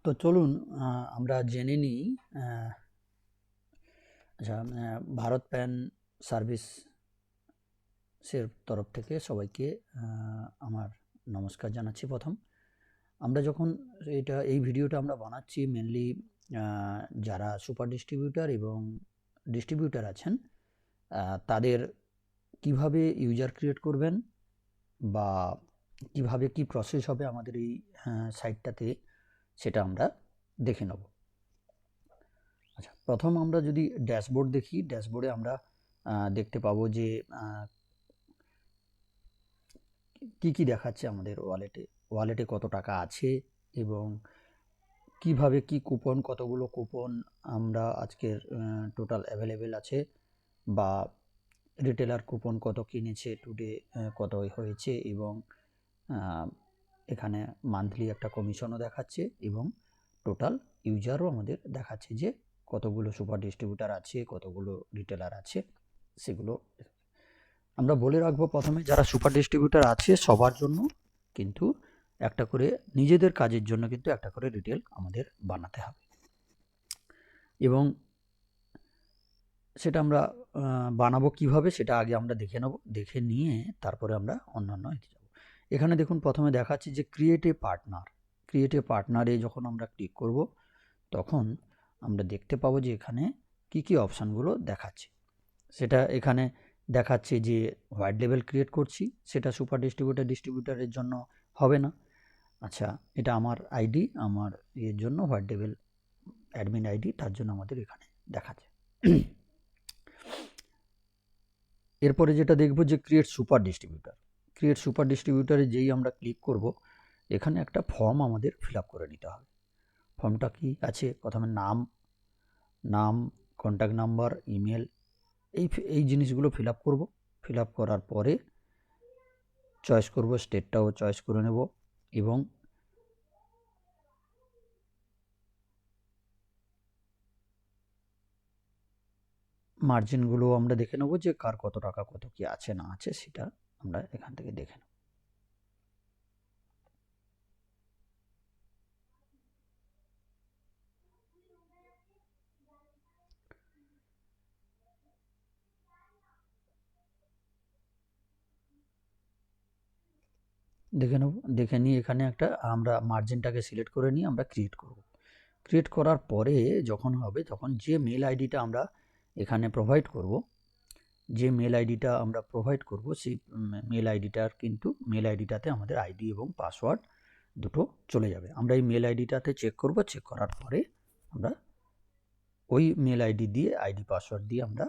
তো চলুন আমরা জেনে নিই। আচ্ছা, ভারত প্যান সার্ভিসের তরফ থেকে সবাইকে আমার নমস্কার জানাচ্ছি। প্রথম আমরা যখন এই ভিডিওটা আমরা বানাচ্ছি মেনলি যারা সুপার ডিস্ট্রিবিউটার এবং ডিস্ট্রিবিউটার আছেন তাদের কিভাবে ইউজার ক্রিয়েট করবেন বা কিভাবে কি প্রসেস হবে আমাদের এই সাইটটাতে, সেটা আমরা দেখে নেব। আচ্ছা, প্রথম আমরা যদি ড্যাশবোর্ড দেখি, ড্যাশবোর্ডে আমরা দেখতে পাবো যে কি কি দেখাচ্ছে আমাদের ওয়ালেটে কত টাকা আছে এবং কিভাবে কি কুপন, কতগুলো কুপন আমরা আজকের টোটাল অ্যাভেলেবেল আছে, বা রিটেলার কুপন কত কিনেছে টুডে, কত হয়েছে, এবং এখানে মান্থলি একটা কমিশনও দেখাচ্ছে এবং টোটাল ইউজারও আমাদের দেখাচ্ছে যে কতগুলো সুপার ডিস্ট্রিবিউটার আছে, কতগুলো রিটেলার আছে। সেগুলো আমরা বলে রাখবো প্রথমে, যারা সুপার ডিস্ট্রিবিউটার আছে সবার জন্য কিন্তু একটা করে, নিজেদের কাজের জন্য কিন্তু একটা করে রিটেল আমাদের বানাতে হবে এবং সেটা আমরা বানাবো কিভাবে সেটা আগে আমরা দেখে নেব। দেখে নিয়ে তারপরে আমরা অন্যান্য এতে যাব। এখানে দেখুন প্রথমে দেখাচ্ছি যে ক্রিয়েট এ পার্টনারে যখন আমরা ক্লিক করব তখন আমরা দেখতে পাবো যে এখানে কি কি অপশানগুলো দেখাচ্ছে। সেটা এখানে দেখাচ্ছে যে হোয়াইট লেভেল ক্রিয়েট করছি, সেটা সুপার ডিস্ট্রিবিউটারের জন্য হবে না। আচ্ছা, এটা আমার আইডি, আমার এর জন্য হোয়াইট লেভেল অ্যাডমিন আইডি, তার জন্য আমাদের এখানে দেখাচ্ছে। এরপরে যেটা দেখব যে ক্রিয়েট সুপার ডিস্ট্রিবিউটারে যেই আমরা ক্লিক করব এখানে একটা ফর্ম আমাদের ফিল আপ করে নিতে হবে। ফর্মটা কি আছে, প্রথমে নাম, কন্ট্যাক্ট নাম্বার, ইমেল, এই জিনিসগুলো ফিল আপ করবো। ফিল আপ করার পরে চয়েস করব, স্টেটটাও চয়েস করে নেব এবং মার্জিনগুলো আমরা দেখে নেব যে কার কত টাকা কত কি আছে না আছে, সেটা আমরা এখান থেকে দেখে নেব। দেখে নিয়ে এখানে একটা আমরা মার্জিনটাকে সিলেক্ট করে নিয়ে আমরা ক্রিয়েট করার পরে যখন হবে তখন যে মেল আইডিটা আমরা এখানে প্রোভাইড করব, সেই মেল আইডিটাতে আমাদের আইডি এবং পাসওয়ার্ড দুটো চলে যাবে। আমরা এই মেল আইডিটাতে চেক করার পরে আমরা ওই মেল আইডি দিয়ে, আইডি পাসওয়ার্ড দিয়ে আমরা